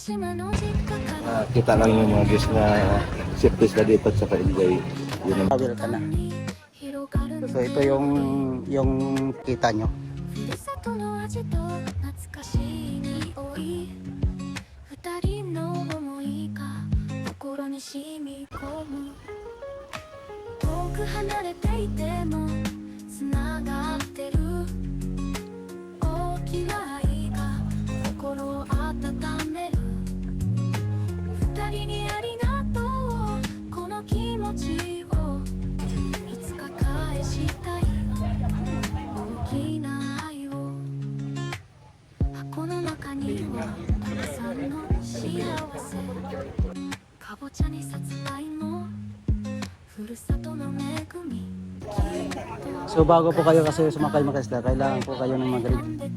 Kita lang yung mga guys na safety na dito at saka enjoy. Yun ang Tawil ka na. So ito yung kita nyo. So bago po kayo kasi sumakay mga isla, kailangan po kayo ng mag-read.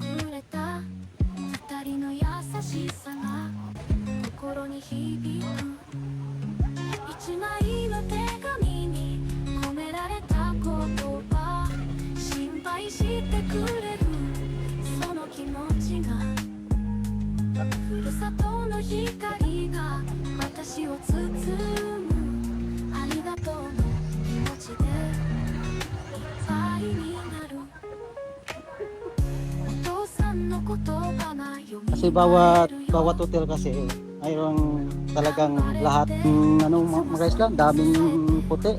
Kasi bawat hotel kasi mayroong talagang lahat ano mga isla, daming puti.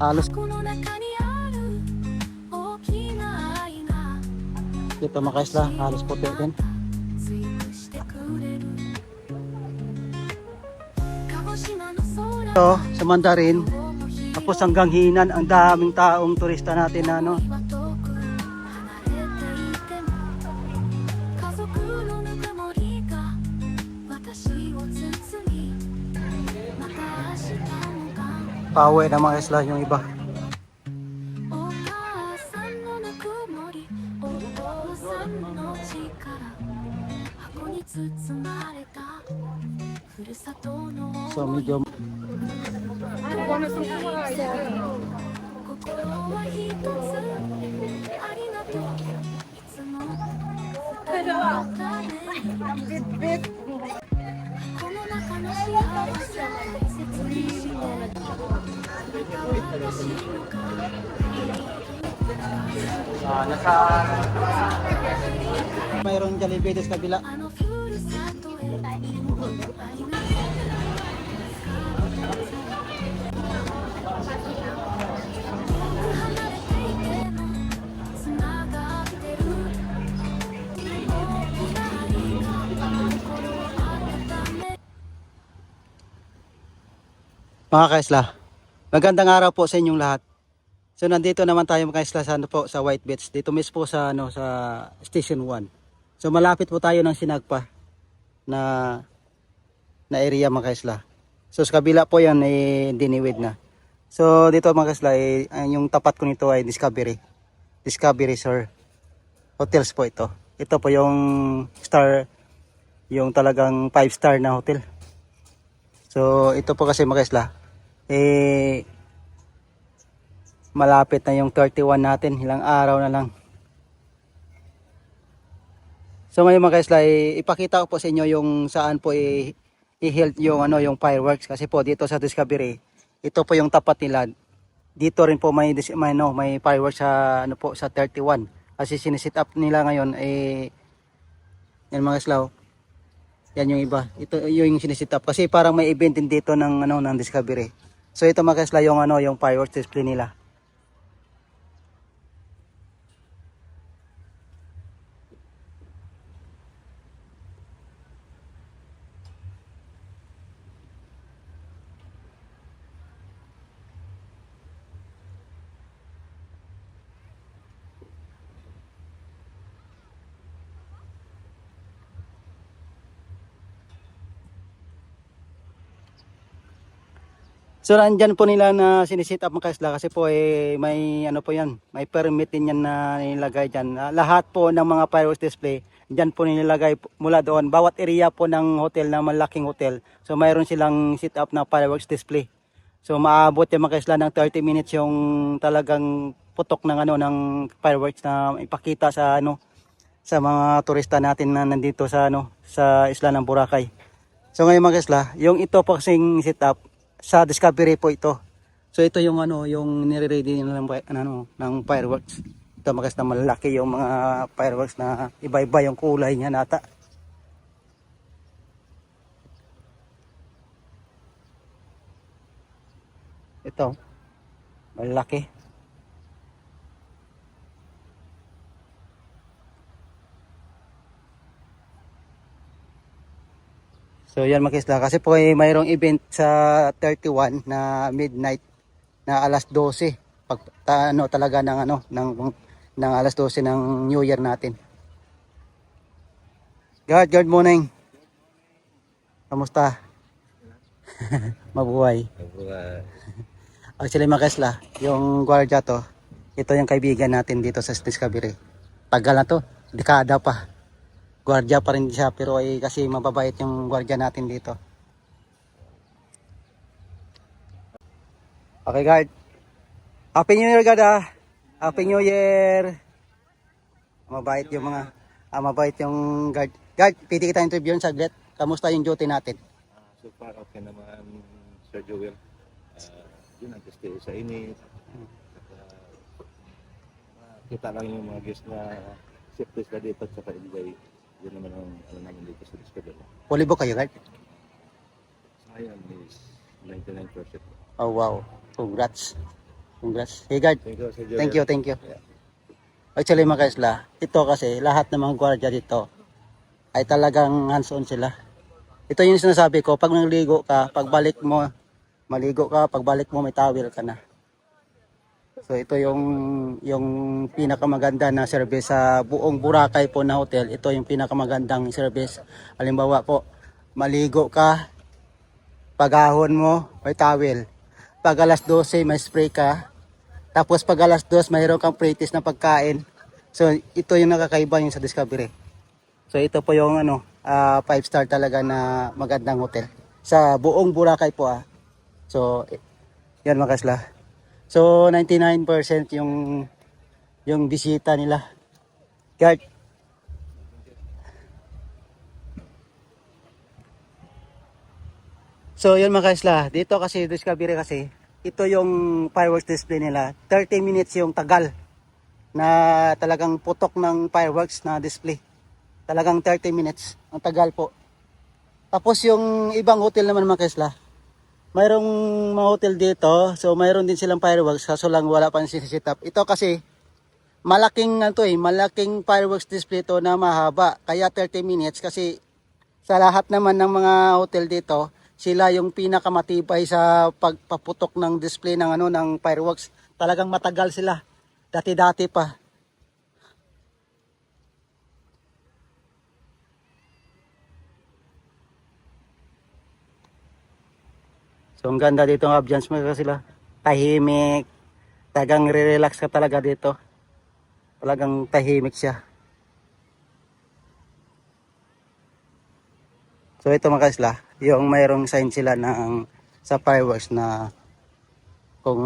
Halos dito mga isla, halos puti din. So, sa Mandarin, tapos hanggang Hinan, ang daming taong turista natin na ano. Pauwi na mga isla yung iba. So medyo mayroong Jollibee sa kabila. Mga kaisla, magandang araw po sa inyong lahat. So nandito naman tayo mga kaisla sa, ano po, sa White Beach. Dito mismo sa, ano, sa Station 1. So malapit po tayo ng Sinagpa na area mga kaisla. So sa kabila po yan diniwid na. So dito mga kaisla, yung tapat ko nito ay Discovery Sir Hotels po ito. Ito po yung star, yung talagang 5-star na hotel. So ito po kasi mga kaisla, malapit na yung 31 natin, ilang araw na lang. So ngayon mga kaisla, ipakita ko po sa inyo yung saan po i-held yung ano, yung fireworks, kasi po dito sa Discovery, ito po yung tapat nila. Dito rin po may fireworks sa ano po sa 31. Kasi sinisit up nila ngayon yan mga kaisla. Yan yung iba. Ito yung sinisit up kasi parang may event din dito ng ano ng Discovery. So ito mga kaisla yung ano yung fireworks display nila. So nandyan po nila na sinisit up mga kaisla kasi po may ano po yan, may permit din yan na nilagay dyan. Lahat po ng mga fireworks display, dyan po nilagay mula doon. Bawat area po ng hotel, na malaking hotel, so mayroon silang sit up na fireworks display. So maabot yung mga kaisla ng 30 minutes yung talagang putok ng ano ng fireworks na ipakita sa ano sa mga turista natin na nandito sa sa isla ng Boracay. So ngayon mga isla, yung ito po kasing setup sa Discovery po ito. So ito yung yung nire-ready nila ng fireworks. Ito mga isla, malalaki yung mga fireworks na iba-iba yung kulay niya nata. Ito, malaki. So yan mga isla, kasi po mayroong event sa 31 na midnight na alas 12. Pag talaga ng alas 12 ng New Year natin. Good morning. Kamusta? Mabuhay. Actually mga isla, yung gwardiya to, ito yung kaibigan natin dito sa Discovery. Tagal na to, dekada pa. Gwardiya pa rin siya pero kasi mababait yung gwardiya natin dito. Okay guard. Happy New Year guard ah. Happy New Year. Mabait yung guard. Guard, pwede kita interviewin saglit. Kamusta yung duty natin? So far, okay naman, Sir Joel. Yun, nag-stay sa init. Kita lang yung mga guests na safety na dito at saka enjoy. Yun naman ang namin dito sa Discovery. Fully book kayo guard? Ngayon is 99%. Oh wow. Congrats. Hey guard. Thank you, Sir Joel. Thank you. Yeah. Actually mga isla, ito kasi lahat ng mga gwardiya dito ay talagang hands-on sila. Ito yung sinasabi ko, pag naligo ka, pagbalik mo, maligo ka, pagbalik mo may towel ka na. So ito yung pinakamaganda na service sa buong Boracay po na hotel. Ito yung pinakamagandang service. Halimbawa po, maligo ka, pagahon mo, may towel. Pag alas 12 may spray ka. Tapos pag alas 2 mayroon kang practice na pagkain. So ito yung nakakaiba yung sa Discovery. So ito po yung 5-star talaga na magandang hotel sa buong Boracay po ah. So yan mga kasla. So 99% yung bisita nila. Guard. So yun mga kasla, dito kasi Discovery kasi ito yung fireworks display nila. 30 minutes yung tagal na talagang putok ng fireworks na display. Talagang 30 minutes. Ang tagal po. Tapos yung ibang hotel naman mga kasla, mayroong mga hotel dito. So mayroon din silang fireworks kaso lang wala pa set up. Ito kasi malaking malaking fireworks display to na mahaba. Kaya 30 minutes kasi sa lahat naman ng mga hotel dito, sila yung pinakamatibay sa pagpaputok ng display ng ng fireworks. Talagang matagal sila. Dati-dati pa. So ang ganda dito ng ambience mo sila. Tahimik. Talagang re-relax ka talaga dito. Talagang tahimik siya. So ito mga isla, yung mayroong sign sila sa fireworks na kung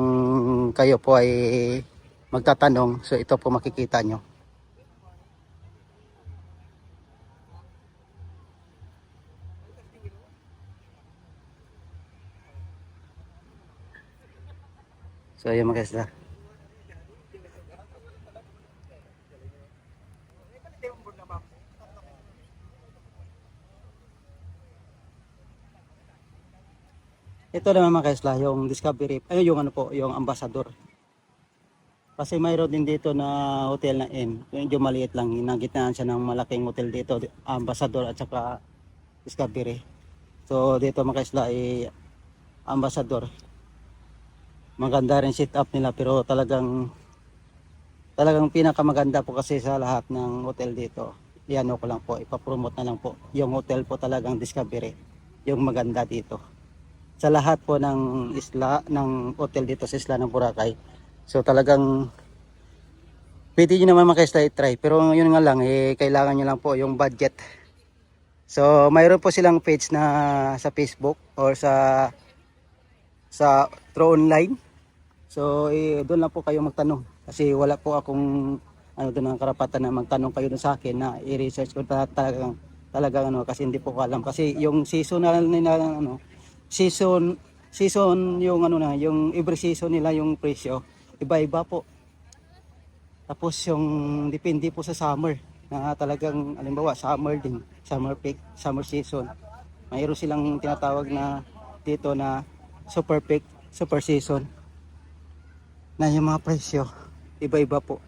kayo po ay magtatanong, so ito po makikita nyo. So ayun mga isla. Ito naman mga kaisla, yung Discovery, yung yung Ambassador. Kasi mayroon din dito na hotel na Inn, medyo maliit lang, ginagitnaan siya ng malaking hotel dito, Ambassador at saka Discovery. So dito mga kaisla ay Ambassador. Maganda rin sit up nila pero talagang pinakamaganda po kasi sa lahat ng hotel dito. Iano ko lang po, ipapromote na lang po. Yung hotel po talagang Discovery, yung maganda dito. Sa lahat po ng isla, ng hotel dito sa isla ng Boracay. So talagang pwede nyo naman maka-stay try. Pero yun nga lang, kailangan nyo lang po yung budget. So mayroon po silang page na sa Facebook or sa through online. So doon lang po kayo magtanong. Kasi wala po akong ano doon ang karapatan na magtanong kayo doon sa akin na i-research ko talagang ano kasi hindi po ko alam kasi yung seasonal nila ano season yung ano na yung every season nila yung presyo iba-iba po. Tapos yung depende po sa summer na talagang halimbawa summer din, summer peak, summer season. Mayroon silang tinatawag na dito na super peak, super season na yung mga presyo iba-iba po.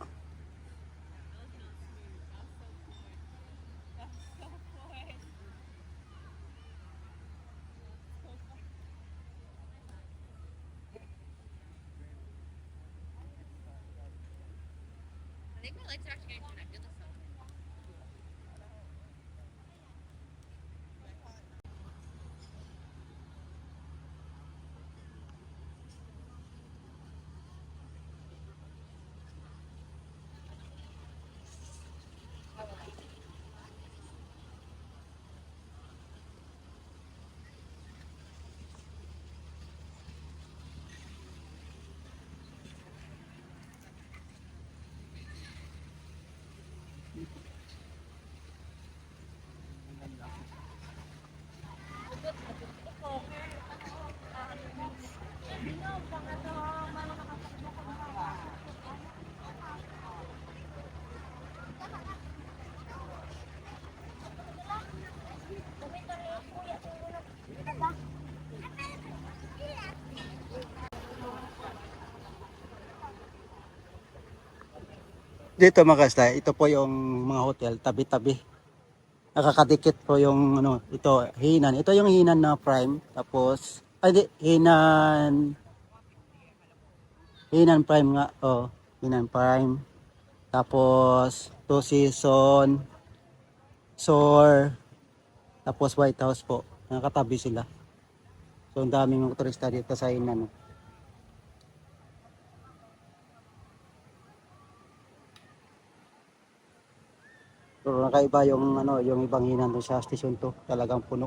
Dito mga kasla, ito po yung mga hotel tabi-tabi. Nakakadikit po yung ano, ito Hinan. Ito yung Hinan na prime. Tapos ay di, Hinan Prime nga. Oh, Hinan Prime. Tapos Two Season, Soar, tapos White House po. Nakakatabi sila. So ang daming mga turista dito sa Hinan. Pero nakaiba yung ano, yung ibang Hinan doon sa station 2, talagang puno.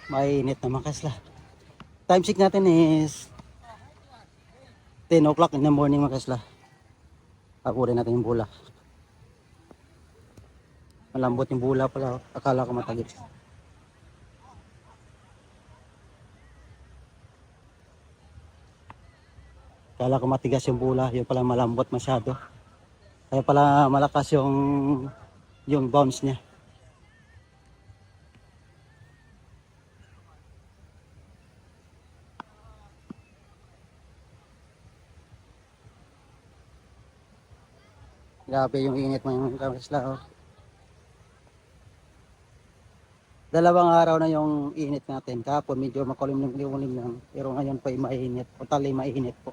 Mainit na mga kasla. Time check natin is 10 o'clock in the morning mga kasla. Pakurin natin yung bula. Malambot yung bula pala. Akala ko matagit. Akala ko matigas yung bula. Yung pala malambot masyado. Kaya pala malakas yung bounce niya. Grabe yung init mga kasla. Oh. Dalawang araw na yung init natin. Kahapon medyo makulimlim lang. Pero ngayon pa mainit. Totally mainit po.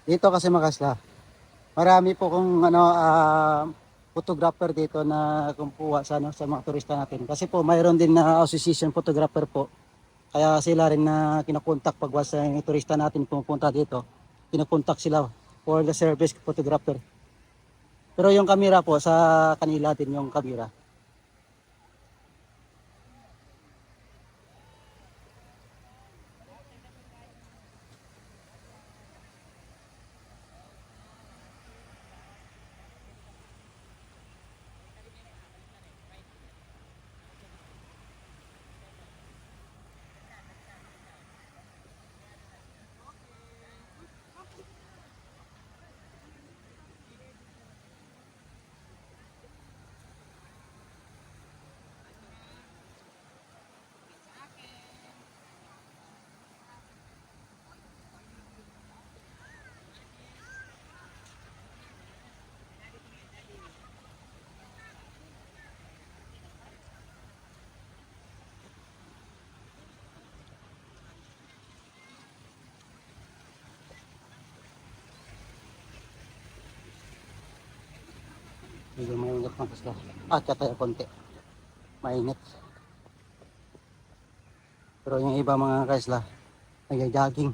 Dito kasi mga kasla. Marami po kung ano photographer dito na kumukuha sa, ano, sa mga turista natin. Kasi po mayroon din na association photographer po. Kaya sila rin na kinakontak pag once yung turista natin pumupunta dito. Kinakontak sila for the service photographer. Pero yung camera po sa kanila din yung camera. Medyo mainit mga kasla. Kaya tayo konti. Mainit. Pero yung iba mga kasla, nag-jogging.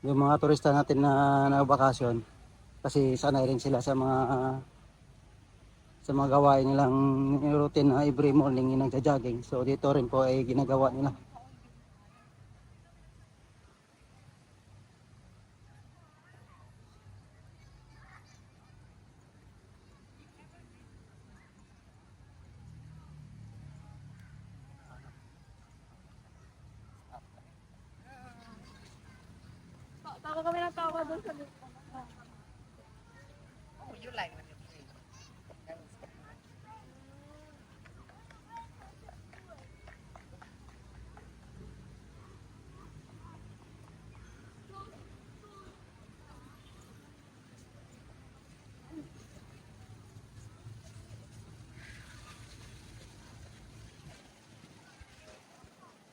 Yung mga turista natin na nagbakasyon, kasi sanay rin sila sa mga gawain nilang routine na every morning yung nagja-jogging. So dito rin po ay ginagawa nila. Tako kami ng tawa doon sa loob.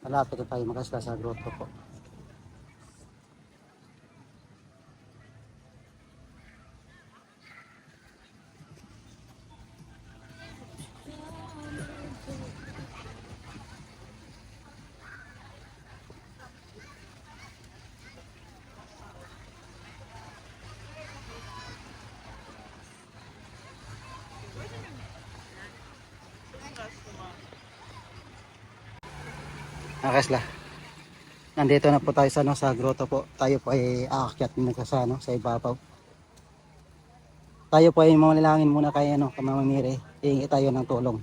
Malapit na tayo makasla sa grotto po. Nakasla. Nandito na po tayo sa, ano, sa grotto po. Tayo po ay aakyat muna sa, ano, sa ibabaw. Tayo po ay manalangin muna kay, ano, kay Mama Mire. Hihingi tayo ng tulong.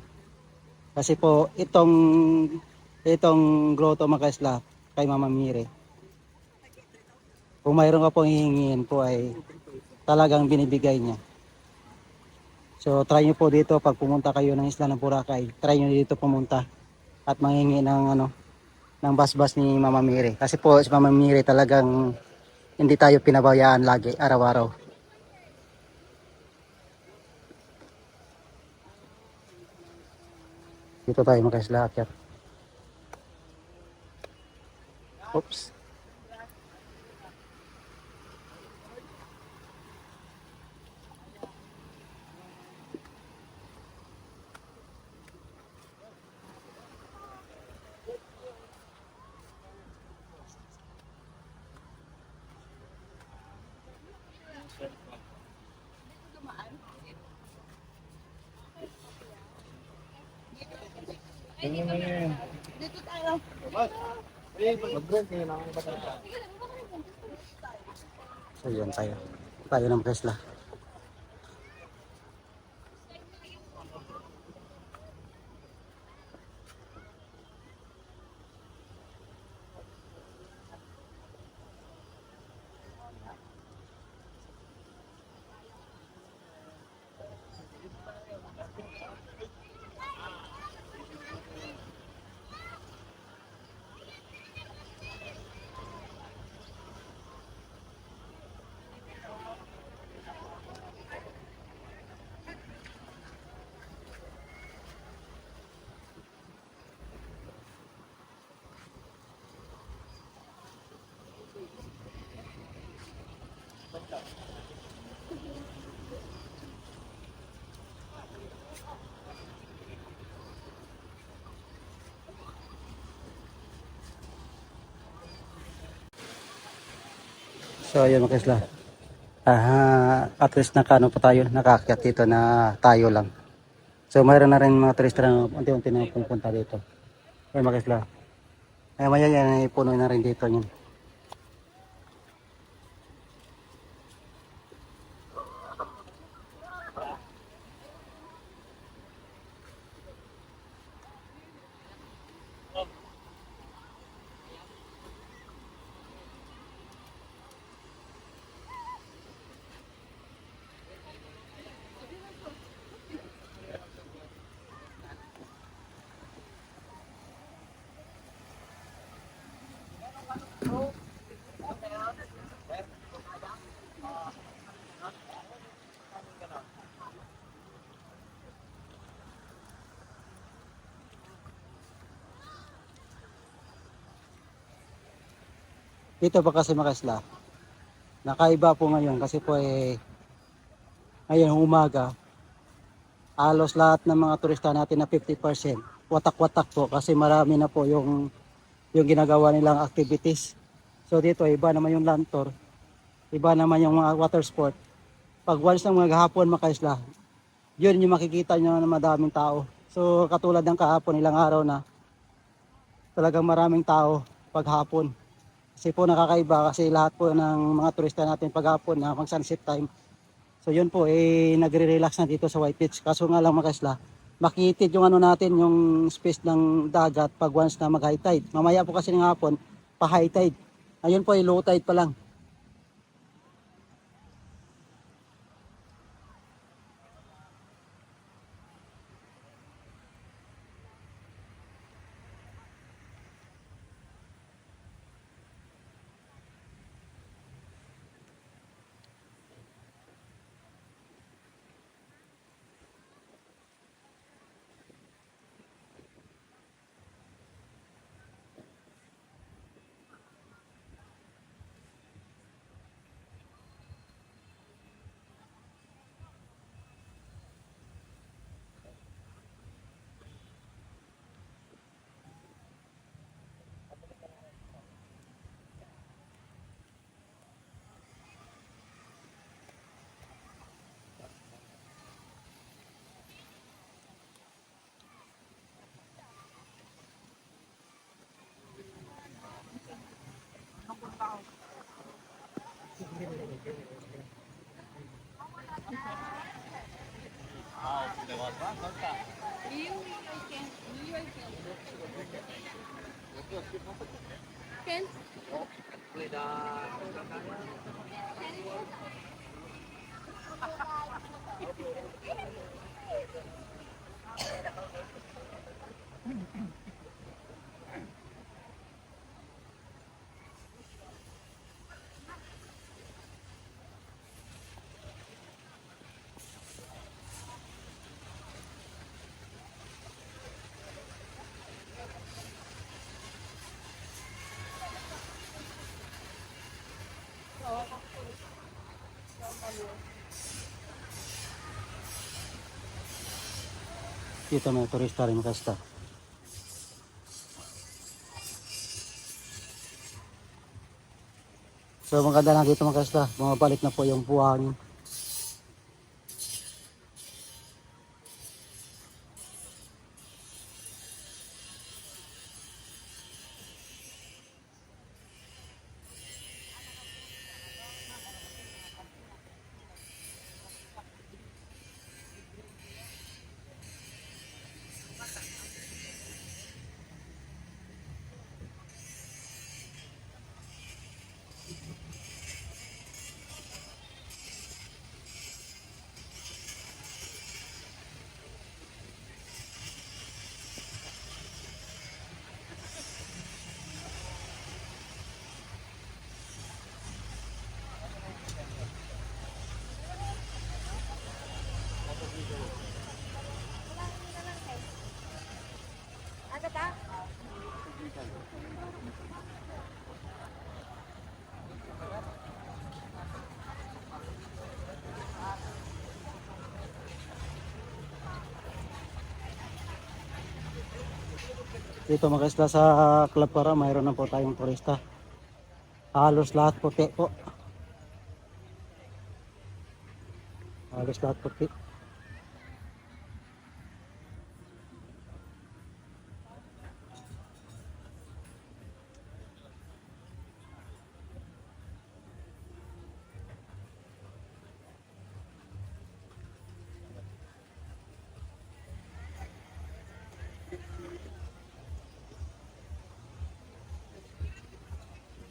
Kasi po itong grotto mga kasla kay Mama Mire. Kung mayroon ka pong hihingin po ay talagang binibigay niya. So try nyo po dito pag pumunta kayo ng Isla ng Boracay. Try nyo dito pumunta at manghingi ng, ano, ng basbas ni Mama Mire. Kasi po si Mama Mire talagang hindi tayo pinabayaan lagi, araw-araw. Dito tayo mga kasla akyat. Oops. Dito tayo. So yun tayo. Tayo ng kasla. So ayun mga kaisla. At least nakano pa tayo, nakaakyat dito na tayo lang. So mayroon na rin mga turista na unti-unti na pupunta dito. Ayun mga kaisla. Ay maya yan, puno na rin dito yun. Dito pa kasi mga kaisla, nakaiba po ngayon kasi po ngayon umaga, halos lahat ng mga turista natin na 50%, watak-watak po kasi marami na po yung ginagawa nilang activities. So dito iba naman yung land tour, iba naman yung mga water sport. Pag once ng mga hapon mga kaisla, yun yung makikita nyo na madaming tao. So katulad ng kahapon, ilang araw na, talagang maraming tao pag hapon. Kasi po nakakaiba kasi lahat po ng mga turista natin paghapon na mag sunset time. So yun po nagre-relax na dito sa White Beach. Kaso nga lang mga kaisla, makitid yung ano natin, yung space ng dagat pag once na mag high tide. Mamaya po kasi ng hapon pa high tide. Ayun po low tide pa lang. Ken? Dito may turista rin mga kaisla. So maganda na dito mga kaisla, bumabalik na po yung buhangin. Dito mga kaisla sa Club Para mayroon na po tayong turista. Halos lahat puti po. Halos lahat puti.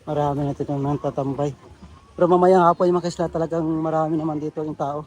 Marami na dito mga tatambay. Pero mamayang hapon yung mga kaisla, talagang marami naman dito yung tao.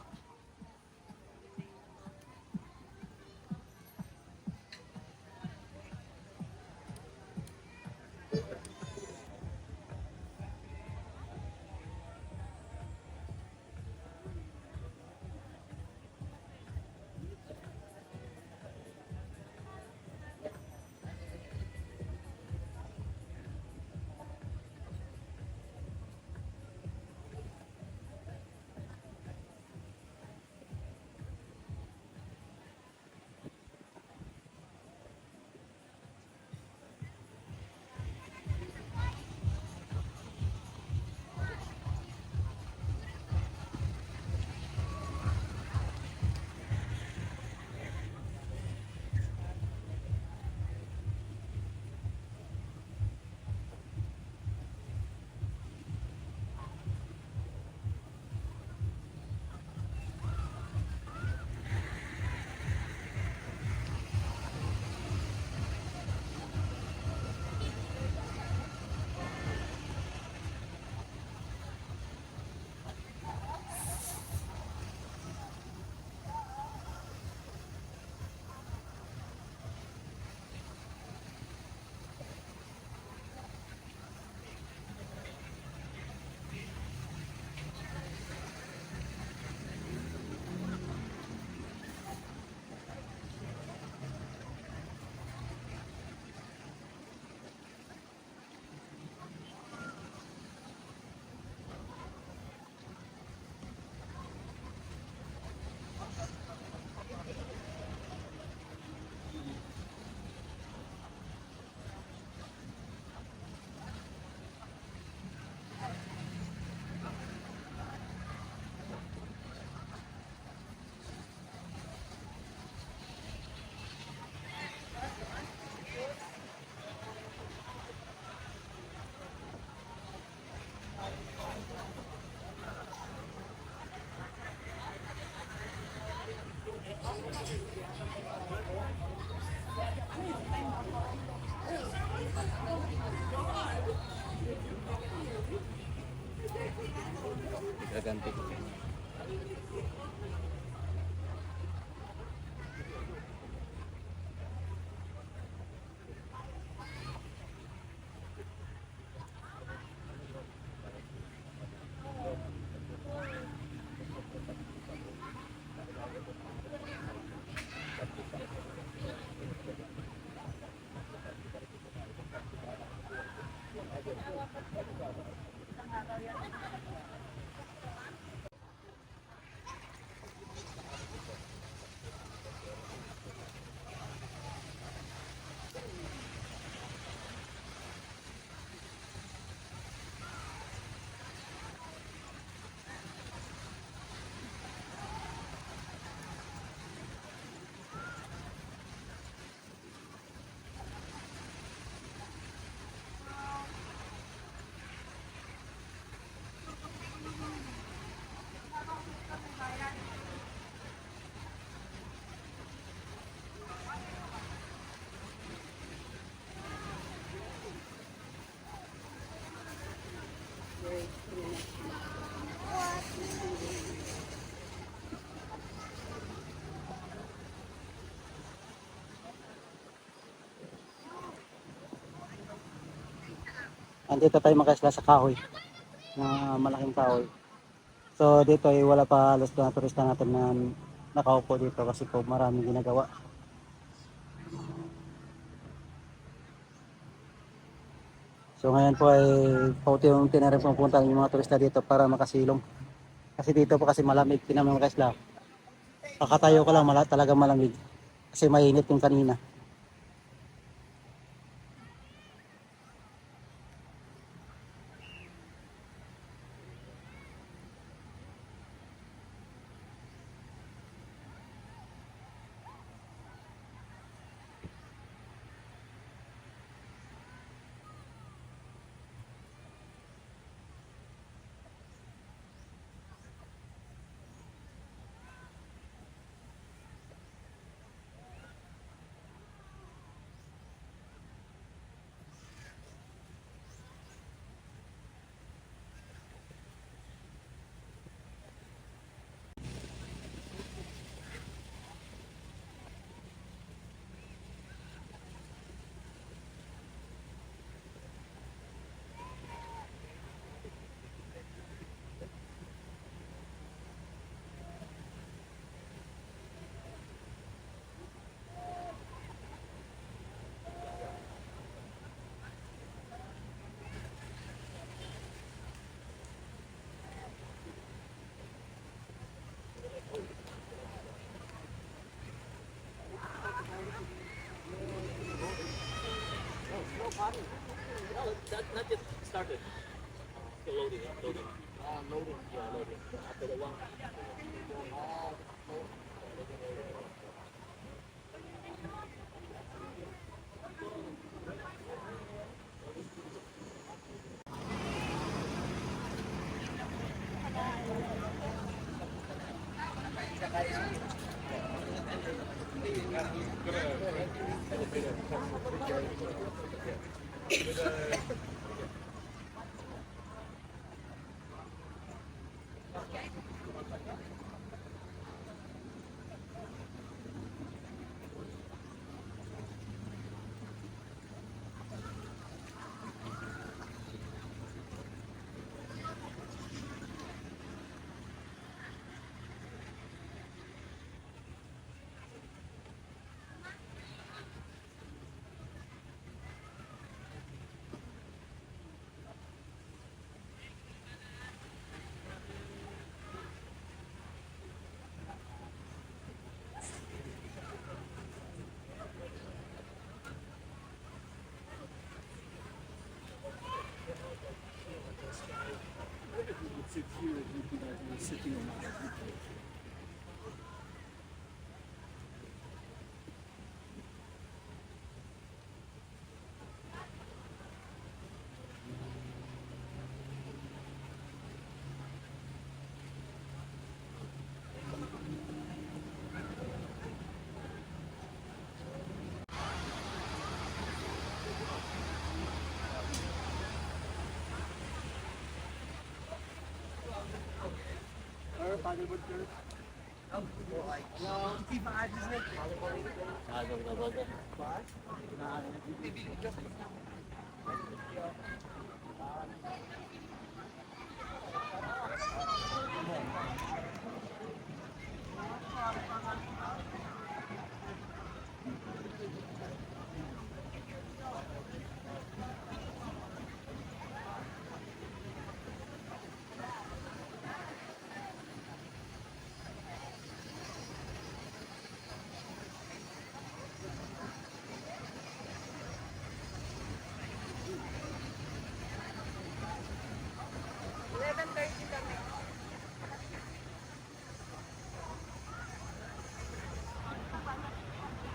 Gaganti. Andito tayo mga kaisla sa kahoy, na malaking kahoy. So dito ay wala pa halos mga turista natin na nakaupo dito kasi po maraming ginagawa. So ngayon po ay paunti-unti na rin pupunta yung mga turista dito para makasilong. Kasi dito po kasi malamig, tinamang mga kaisla. Kakatayo ko lang, talagang malamig. Kasi mainit yung kanina.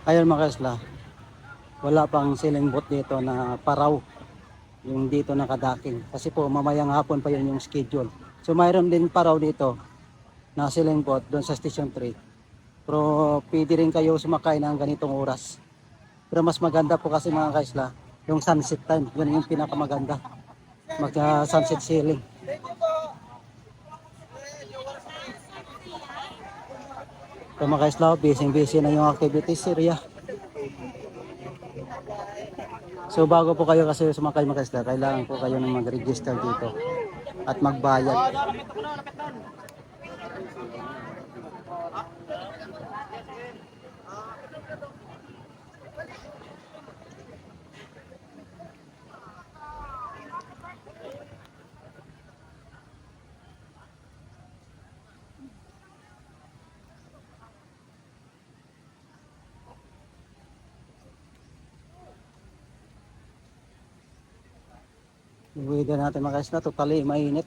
Ayun mga kaisla, wala pang ceiling boat dito na paraw yung dito nakadaking. Kasi po mamayang hapon pa yun yung schedule. So mayroon din paraw dito na ceiling boat doon sa Station 3. Pero pwede rin kayo sumakay ng ganitong oras. Pero mas maganda po kasi mga kaisla, yung sunset time. Yun yung pinakamaganda. Mag sunset sailing. So mga kaisla, busy na yung activities area. So bago po kayo kasi sumakay mga kaisla, kailangan po kayo na mag-register dito at magbayad. Yung weather natin mga kaisla, totally mainit.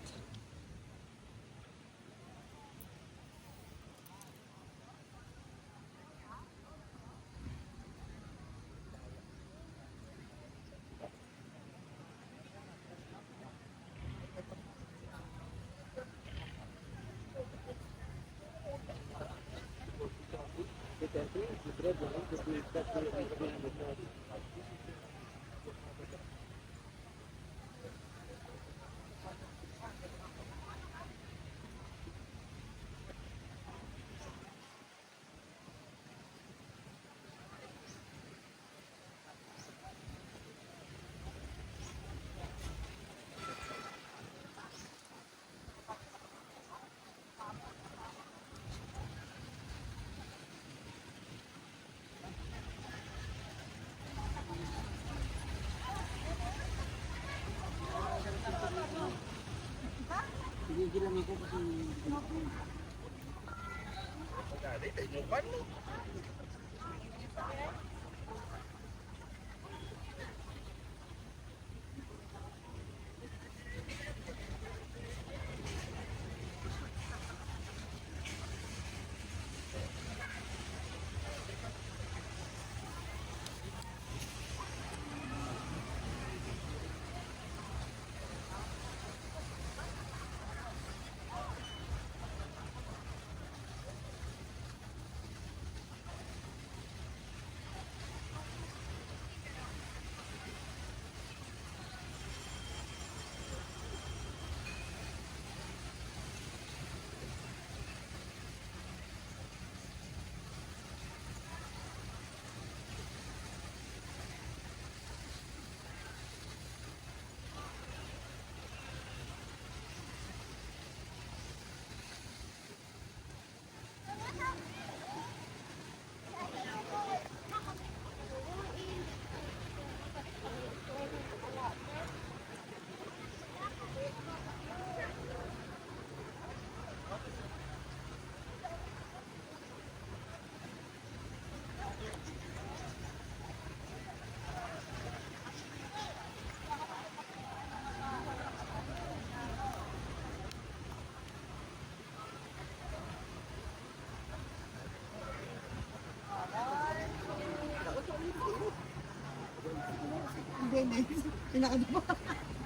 Chinese. Pinakano ba?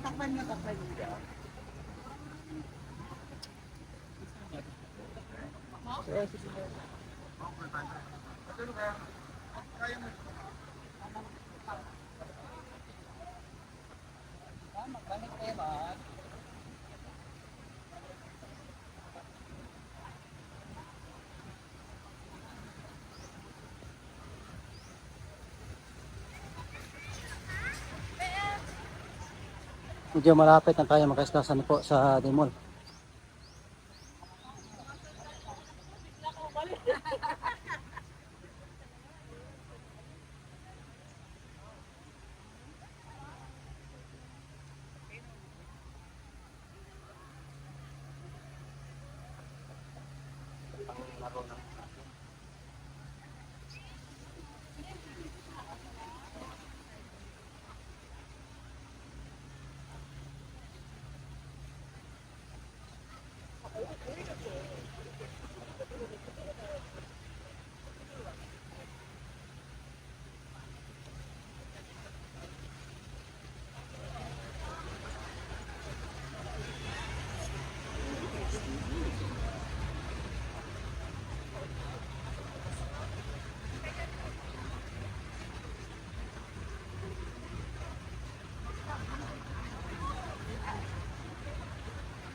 Takpan na takpan niya. Medyo malapit na tayo makaislasan po sa Dimol.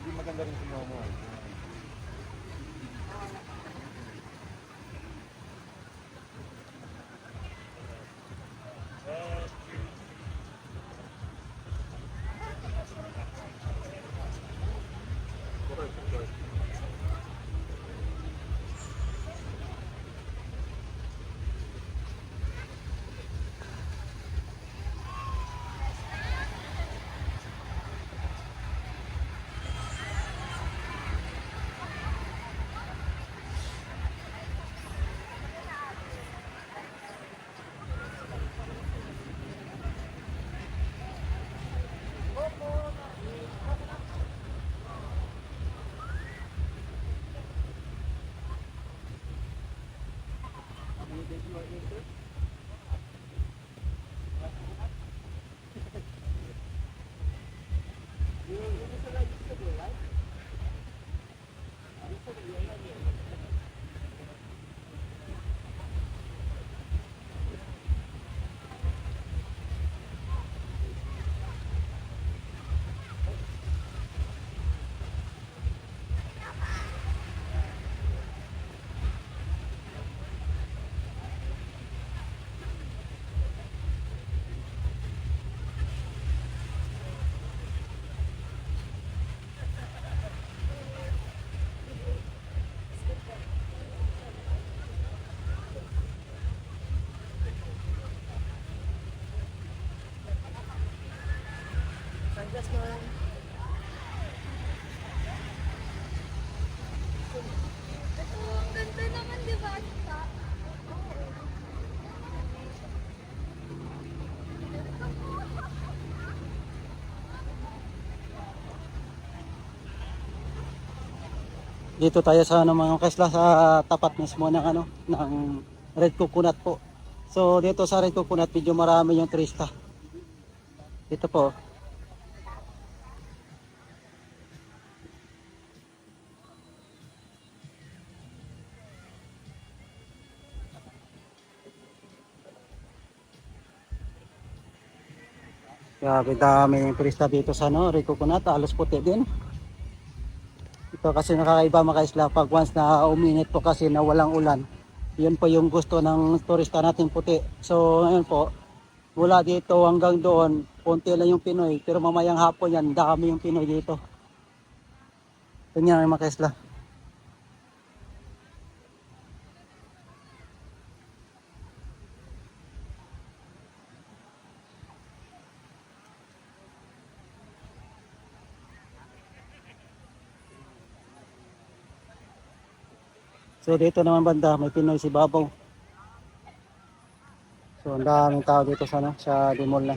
Hindi maganda rin kinuha mo. Ang ganda naman, di ba? Dito tayo sa ano mga kaisla, sa tapat mismo ng ano ng Red Coconut po. So dito sa Red Coconut medyo marami yung turista. Dito po. Grabe dami yung turista dito sa ano, Red Coconut, halos puti din. Ito kasi nakakaiba mga isla pag once na uminit po kasi na walang ulan. Yun po yung gusto ng turista natin puti. So ngayon po, mula dito hanggang doon, konti lang yung Pinoy. Pero mamayang hapon yan, dami yung Pinoy dito. Ganyan mga isla. So dito naman banda, may Pinoy si Babaw. So ang daming tao dito sa, ano, sa Dimol na.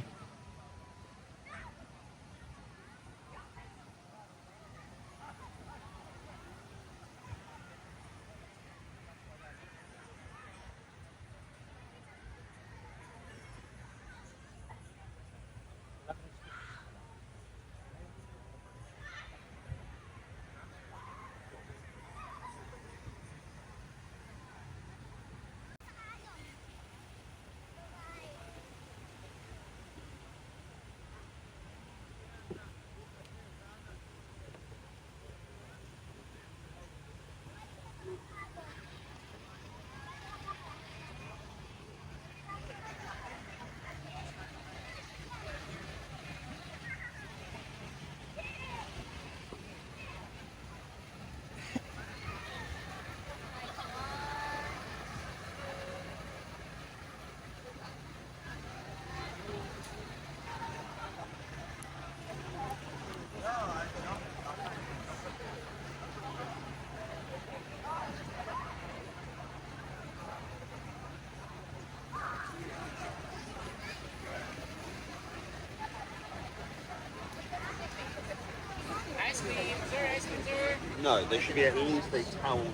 No, there should be at least a towel.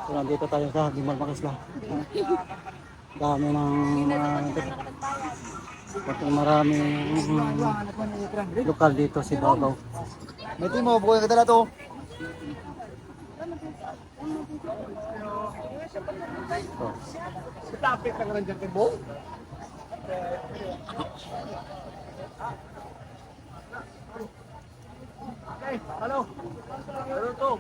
So nandito tayo sa Gimal Makisla. Dami ng maraming lokal dito si Babaw. May timo, bukoy ka dala to. Tapit ka rin dyan, Timbo. Okay, hello. Hello to.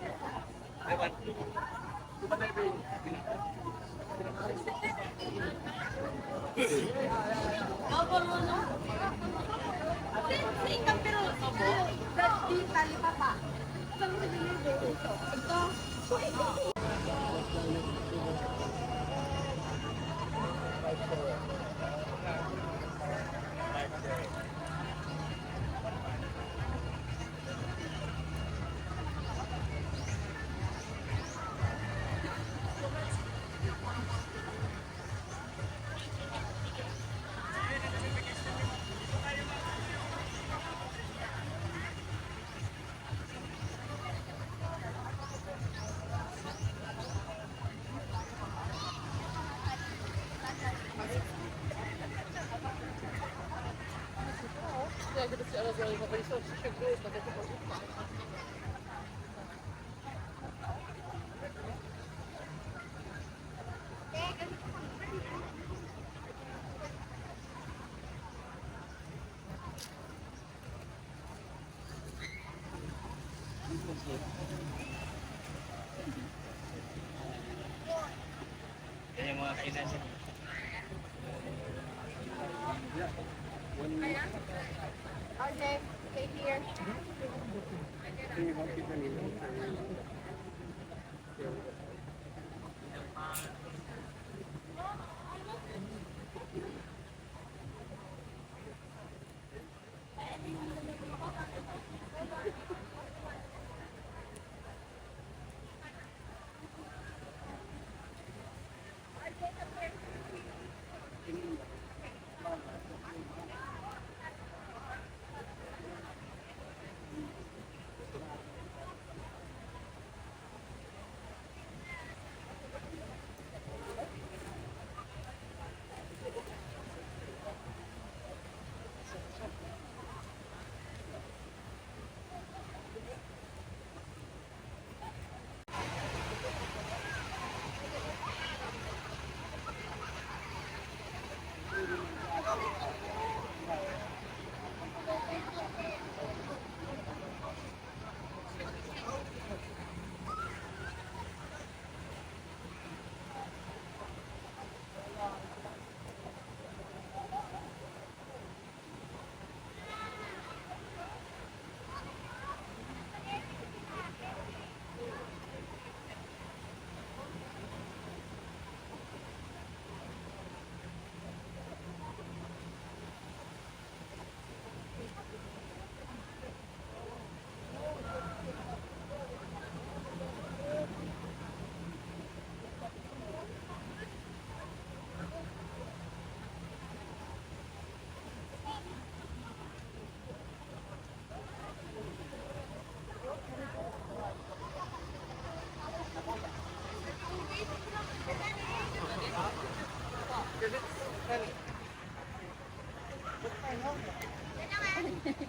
Okay, stay here.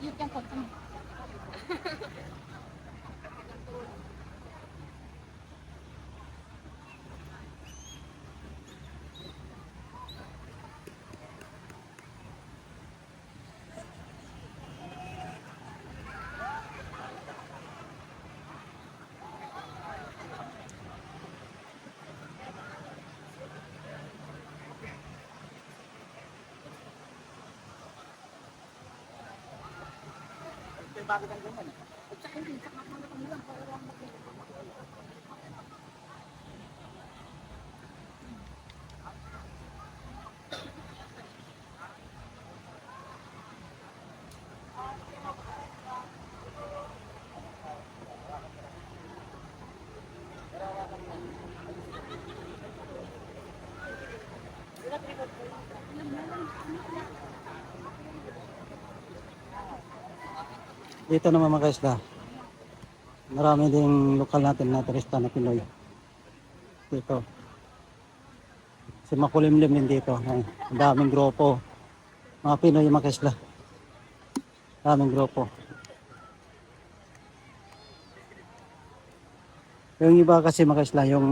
You can continue. Bakit ang ganyan? At saka hindi, saka mga kanilang parang Dito naman mga kaisla, marami ding lokal natin na turista na Pinoy. Dito. Kasi makulimlim din dito. Ay, ang daming grupo. Mga Pinoy mga kaisla. Daming grupo. Yung iba kasi mga kaisla, yung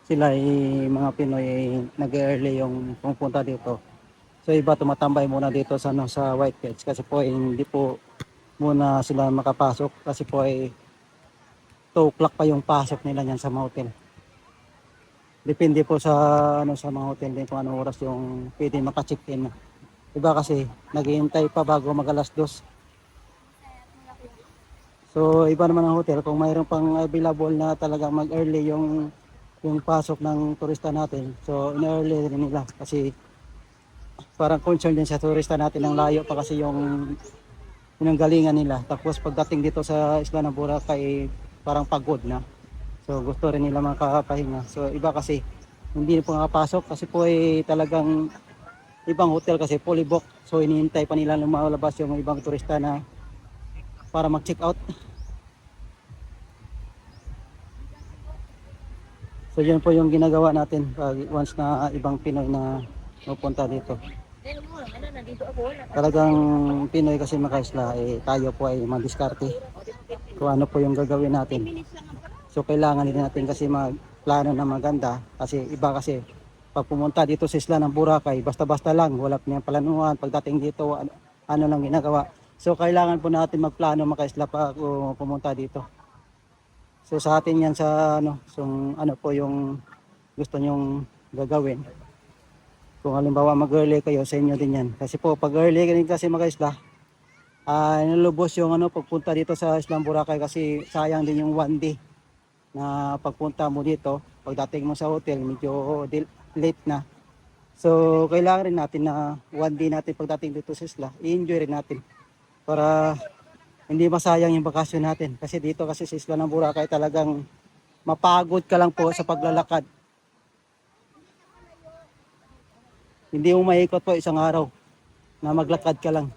sila ay mga Pinoy ay nag-early yung pumunta dito. So iba tumatambay muna dito sa sa White Beach kasi po hindi po muna sila makapasok kasi po ay 2 o'clock pa yung pasok nila niyan sa mga hotel. Depende po sa sa mga hotel din kung anong oras yung pwede maka-check-in. Iba kasi naghihintay pa bago mag-2:00. So iba naman ang hotel kung mayroon pang available na talaga mag-early yung pasok ng turista natin. So in-early rin nila kasi parang concern din sa turista natin ang layo pa kasi yung galingan nila. Tapos pagdating dito sa Isla ng Boracay parang pagod na. So gusto rin nila makapahinga. So iba kasi hindi po nakapasok kasi po ay talagang ibang hotel kasi fully booked. So iniintay pa nila lumalabas yung ibang turista na para mag-check out. So yun po yung ginagawa natin pag once na ibang Pinoy na pupunta dito. Talagang Pinoy kasi makaisla tayo po ay mag-diskarte kung ano po yung gagawin natin. So kailangan din natin kasi magplano na maganda kasi iba kasi pag pumunta dito sa Isla ng Boracay basta-basta lang, wala niyang planuhan. Pagdating dito ano lang ginagawa. So kailangan po natin magplano makaisla pa pumunta dito. So sa atin yan sa ano po yung gusto nyong gagawin. Kung halimbawa mag-early kayo, sa inyo din yan. Kasi po pag early din kasi mga isla, nilubos yung pagpunta dito sa Islang Boracay kasi sayang din yung 1 day na pagpunta mo dito. Pagdating mo sa hotel, medyo late na. So kailangan rin natin na 1 day natin pagdating dito sa isla, i-enjoy rin natin. Para hindi masayang yung bakasyon natin. Kasi dito kasi sa Isla ng Boracay talagang mapagod ka lang po sa paglalakad. Hindi mo maikot po isang araw na maglakad ka lang.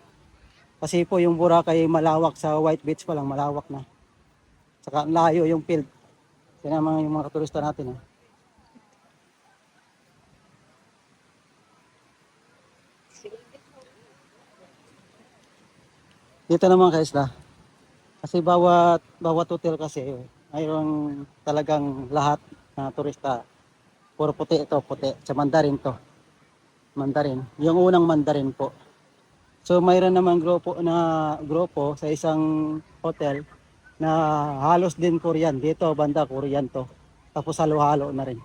Kasi po yung Boracay malawak sa White Beach pa lang, malawak na. Saka layo yung field. Yan naman yung mga turista natin. Dito naman kay Isla. Kasi bawat hotel kasi mayroon talagang lahat na turista. Puro puti ito, puti. Sa Mandarin to. Mandarin. Yung unang Mandarin po. So mayroon naman grupo sa isang hotel na halos din Korean. Dito banda Korean to. Tapos halo-halo na rin.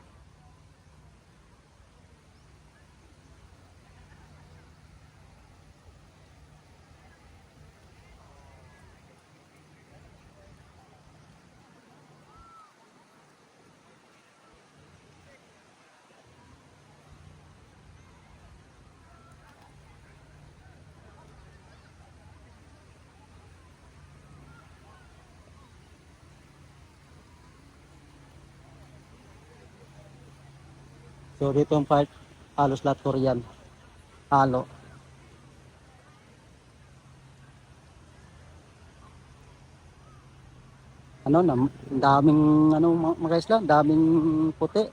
So dito ang part halos lahat Korean. Halo. Ang daming mga isla, daming puti.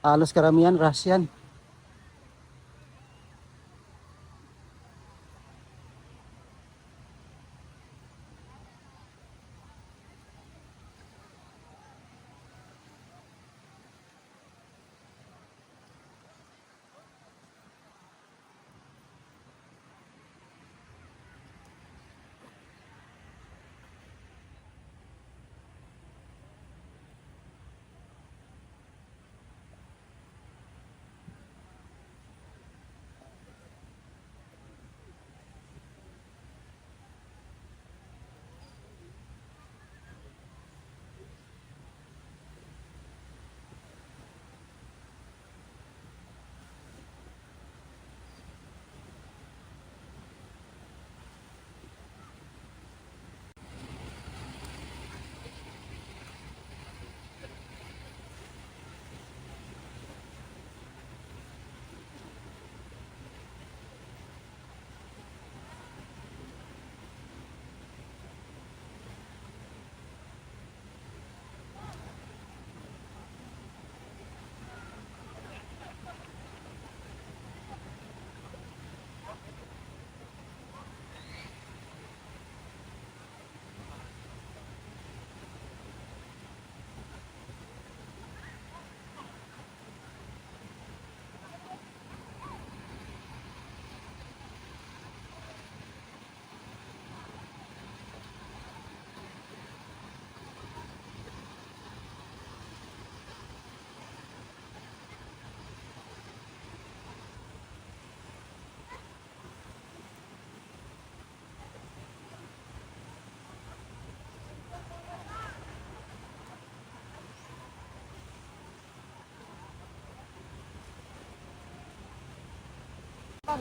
Halos karamihan Russian.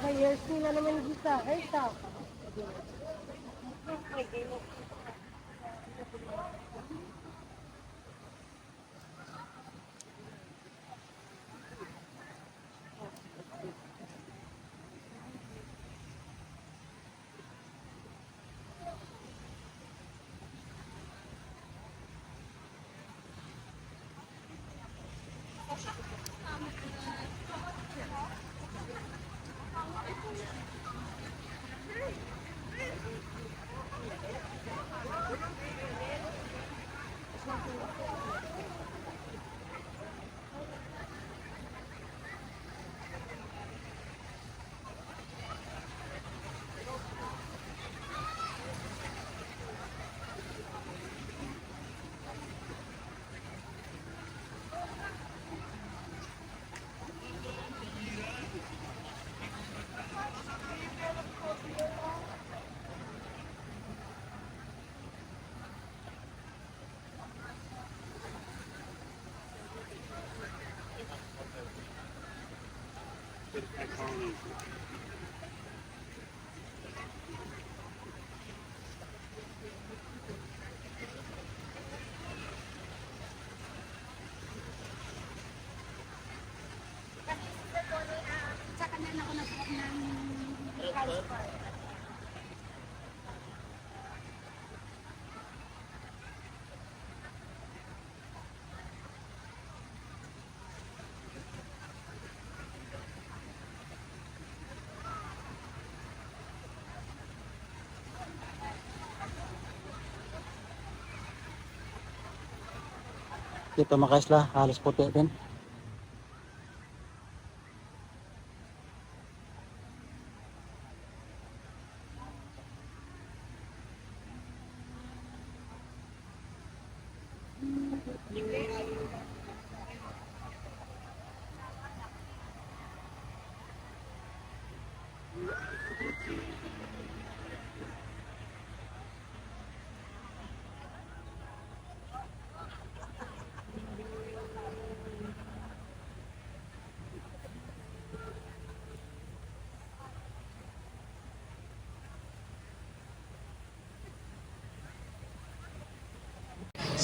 years nila naman bisa. Ito. Sa kanya na ako nasuot ng house car. Dito mga kaisla, halos puti din.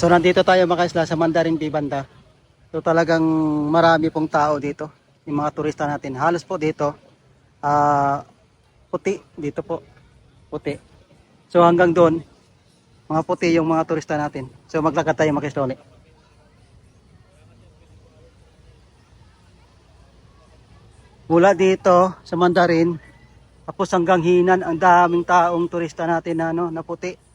So nandito tayo mga kaisla sa Mandarin Bay banda. So talagang marami pong tao dito. Yung mga turista natin. Halos po dito puti dito po. Puti. So hanggang doon mga puti yung mga turista natin. So maglakad tayo mga kaisla ulit. Mula dito sa Mandarin tapos hanggang Hinan ang daming taong turista natin na na puti.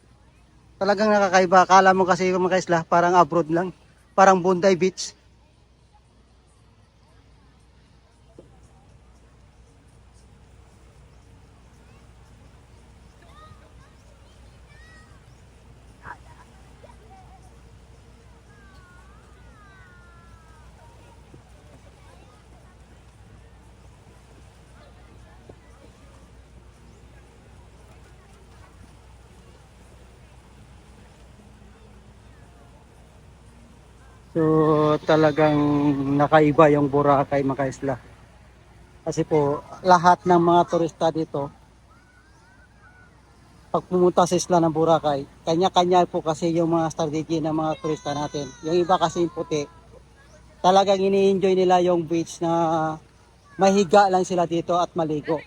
Talagang nakakaiba. Akala mo kasi yung mga isla parang abroad lang. Parang Bondi Beach. So talagang nakaiba yung Boracay mga isla. Kasi po lahat ng mga turista dito pag pumunta sa isla ng Boracay, kanya-kanya po kasi yung mga strategy ng mga turista natin. Yung iba kasi yung puti, talagang ini-enjoy nila yung beach na mahiga lang sila dito at maligo.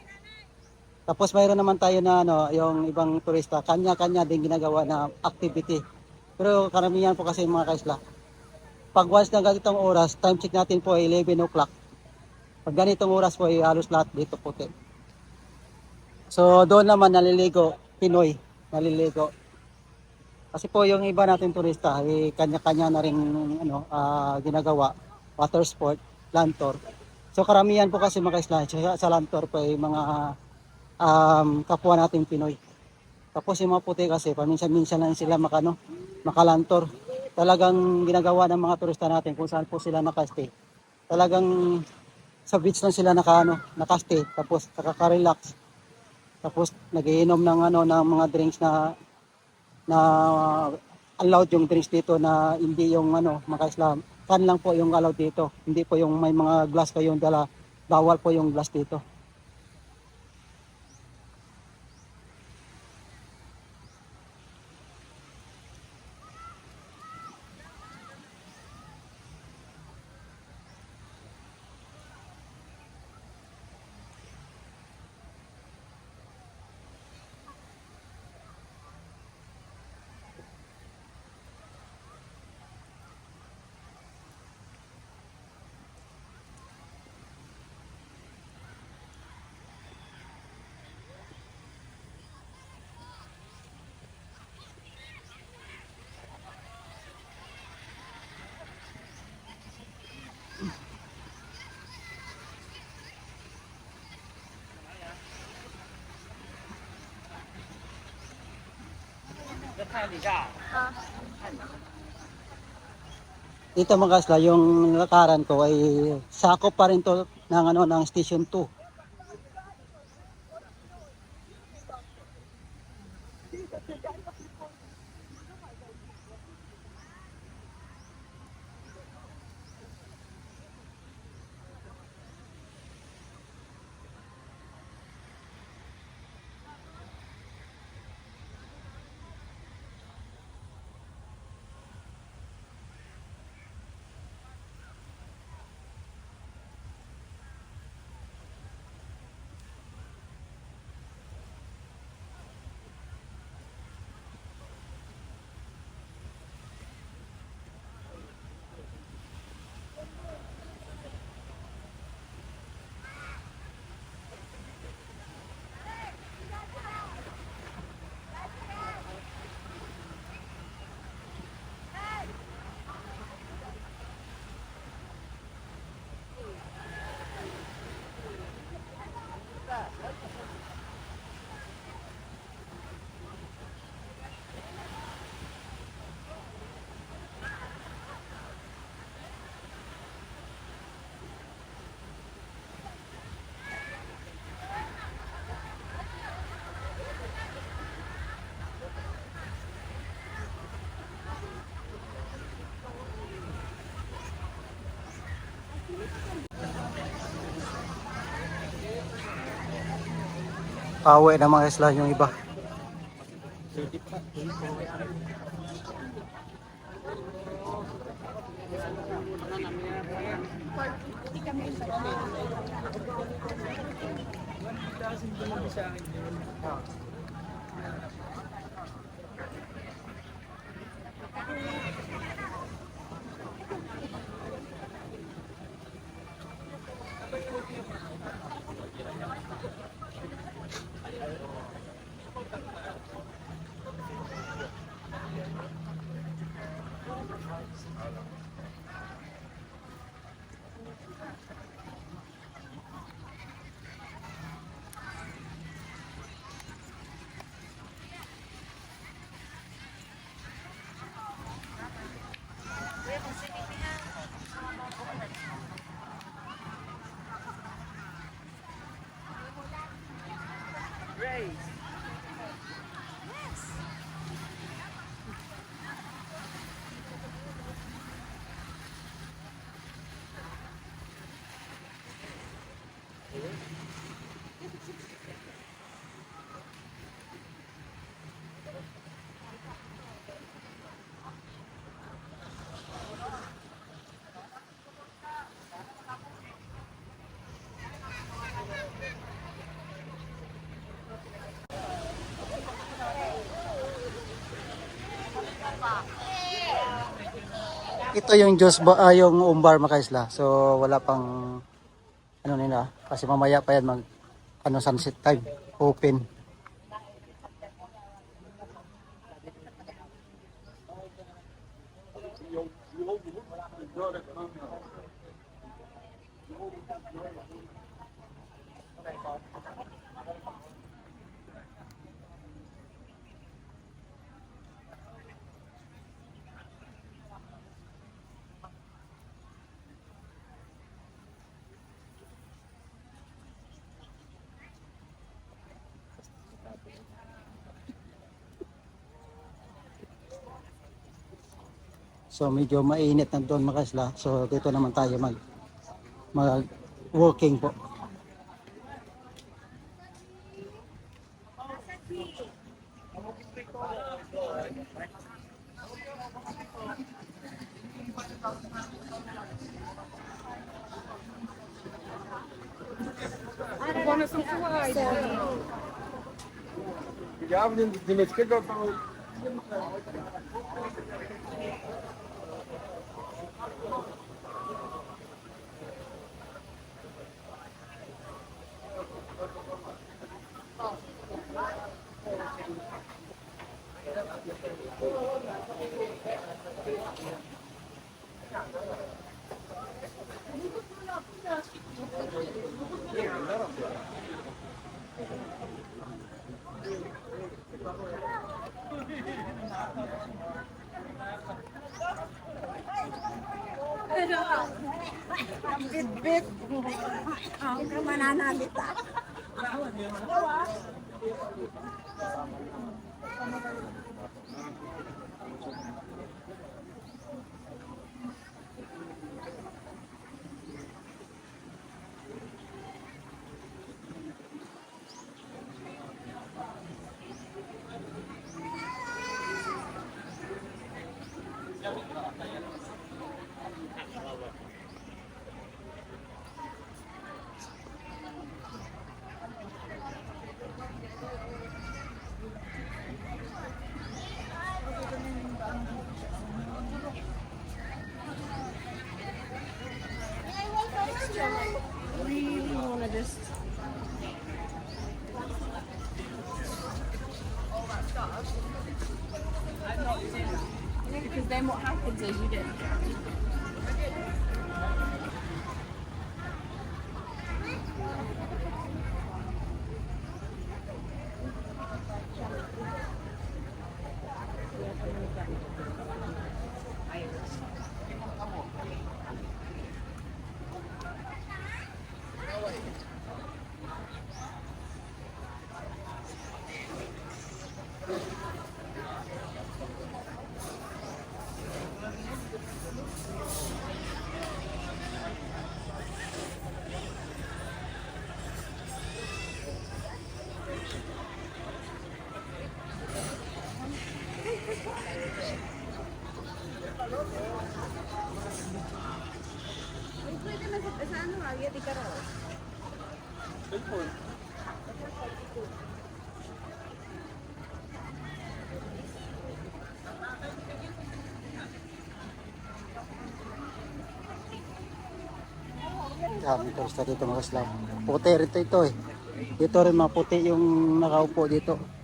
Tapos mayroon naman tayo na yung ibang turista, kanya-kanya din ginagawa na activity. Pero karamihan po kasi mga kaisla, pag once na ganitong oras, time check natin po ay 11 o'clock. Pag ganitong oras po ay halos lahat dito puti. So doon naman naliligo, Pinoy, naliligo. Kasi po yung iba natin turista, eh, kanya-kanya na rin ginagawa, water sport, land tour. So karamihan po kasi mga isla, sa land tour po ay mga kapwa nating Pinoy. Tapos yung mga puti kasi, paminsan-minsan lang sila makaland tour. Talagang ginagawa ng mga turista natin kung saan po sila nakastay. Talagang sa beach lang sila nakastay, tapos nakaka-relax. Tapos nagiinom ng mga drinks na allowed yung drinks dito na hindi yung mga Islam. Kan lang po yung allowed dito. Hindi po yung may mga glass kayong dala. Bawal po yung glass dito. Dito mga kaisla, yung lakaran ko ay sakop pa rin to ng, ng Station 2. Pauwi na mga kaisla yung iba. Ito yung juice yung umbar mga kaisla. So wala pang ano nila kasi mamaya pa yan mag sunset time open. So medyo mainit na doon mga kaisla. So dito naman tayo mag working po. Ang bit-bit. Ang kamananalita. We wanna just because then what happens is you get pwede na sa ano, agad ikaraw. Dami turista dito mga Islam. Puti rito ito eh. Dito rin mga puti yung nakaupo dito.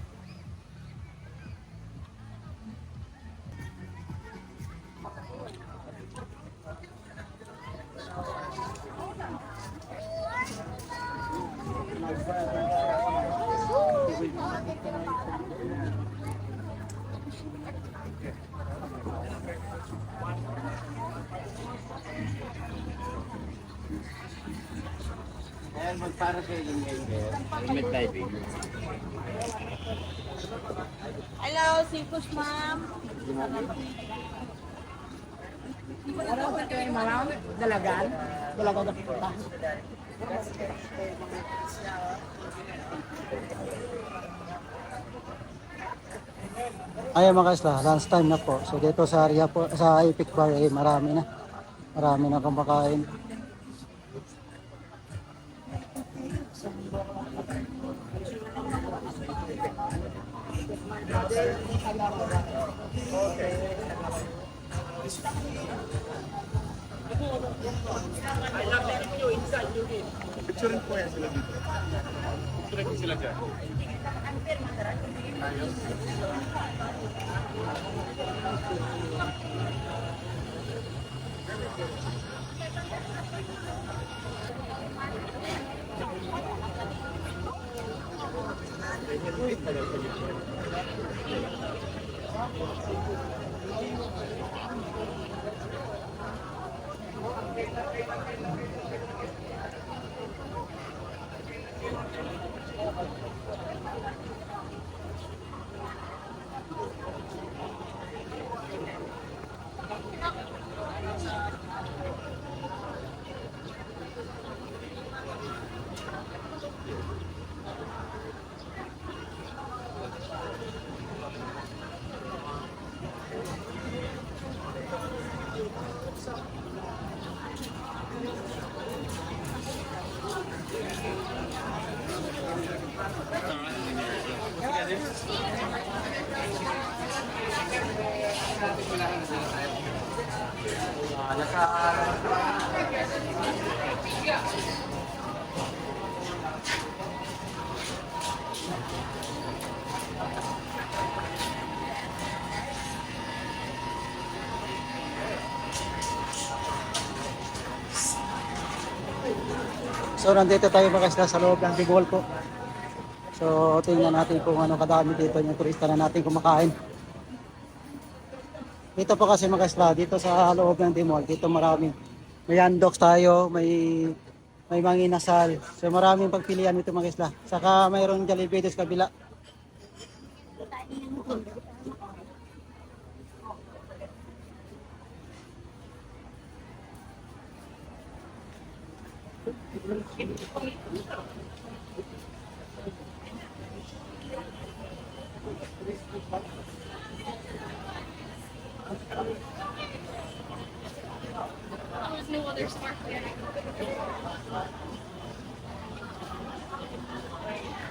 Ayan, magpara sa inyo ngayon. Helmet diving. Hello, Sikush ma'am. Ano ba ito yung mga dalagan? Dalagan na pupunta. Ayan mga Isla, lunch time na po. So dito sa area po, sa Epic Bar eh, marami na. Marami na kumakain. Picturein po yan sila dito. Picturein ko sila dyan. So nandito tayo mga Isla sa loob ng Bigol po. So tingnan natin kung ano kadami dito yung turista na natin kumakain. Dito po kasi mga isla, dito sa loob ng Timor, dito marami. May undox tayo, may manginasal. So maraming pagpilian dito mga isla. Saka mayroong Jollibee doon sa kabila.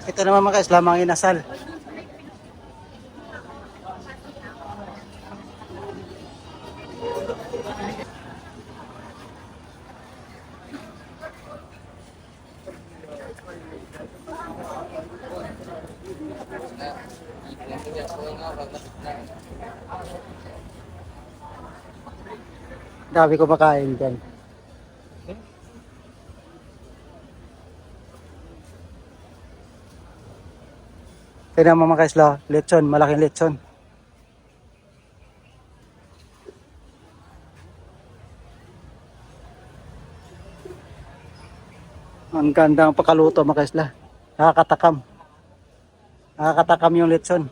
Ito naman mga isla, manginasal. Dami ko makain dyan. Tignan mo mga isla, lechon, malaking lechon. Ang ganda ng pakaluto mga isla. Nakakatakam. Nakakatakam yung lechon.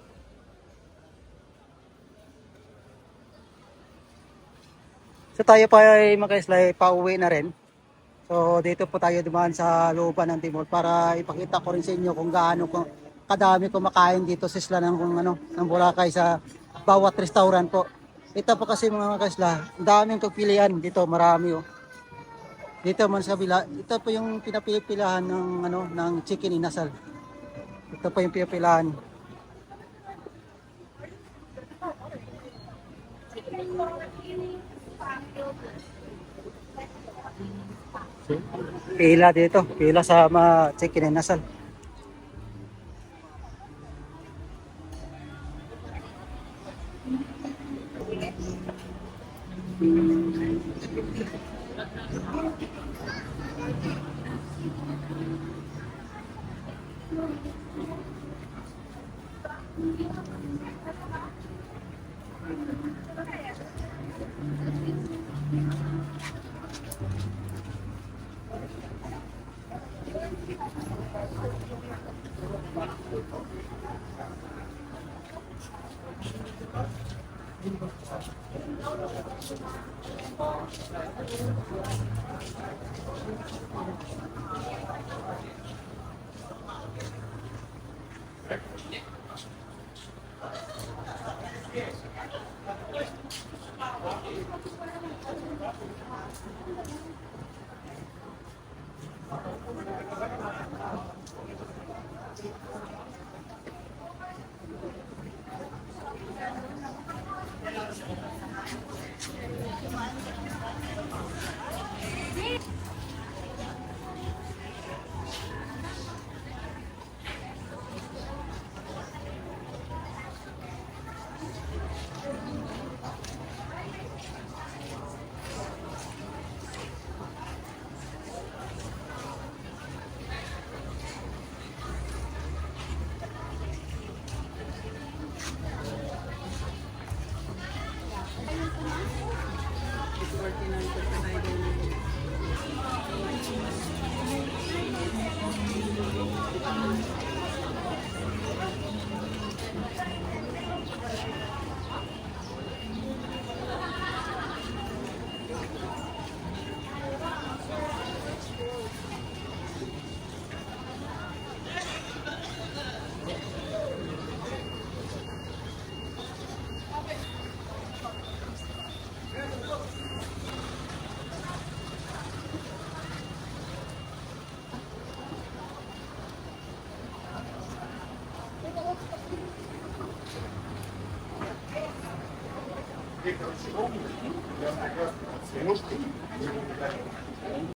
So tayo pa ay mga isla ay pauwi na rin. So dito po tayo dumaan sa looban ng Timor para ipakita ko rin sa inyo kung gaano kadami kumakain dito sa isla ng ng Boracay sa bawat restaurant po. Ito po kasi mga isla, ang daming pagpilian dito, marami oh. Dito man sa bila, ito po yung pinapipilahan ng ng chicken inasal. Ito po yung pinapilahan. Pila dito, pila sa chicken inasal.